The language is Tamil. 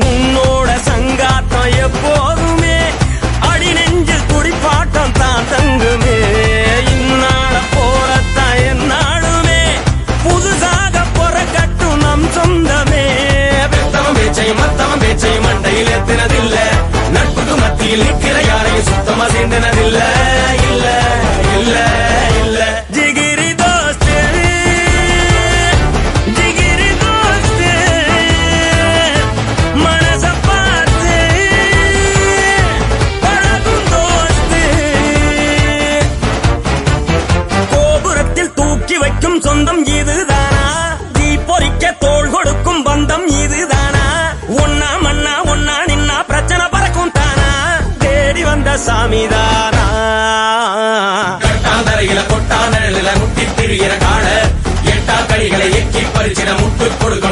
உன்னோட சங்காத்தம் எப்போதுமே அடி நெஞ்சில் குடிப்பாட்டம் தான் தங்குமே. இந்நாள போலத்தான் எந்நாளுமே புதுசாக பொறக்கட்டும் நம் சொந்தமே. பெத்தவன் பேச்சையும் மத்தவன் பேச்சையும் மண்டையில் எத்தினதில்ல, நட்புக்கு மத்தியில் நிற்கிற யாரையும் சுத்தமா சேர்ந்தனதில்ல. இல்ல இல்ல இல்ல ஜிகிரி தோஸ்து, ஜிகிரி தோஸ்து, மனச பார்த்து பழகும் தோஸ்து. கோபுரத்தில் தூக்கி வைக்கும் சொந்தம் இதுதானா, தீ பொறிக்க தோள் கொடுக்கும் பந்தம் இதுதானா. ஒன்னா மண்ணா ஒன்னா நின்னா பிரச்சனை பறக்கும் தானா, தேடி வந்த சாமிதானா. கட்டாந்தரையில கொட்டாந்தரையில முட்டி திரிகிற கால எட்டா கடிகளை எக்கி பறிச்சிட முட்டு கொடுக்கணும்.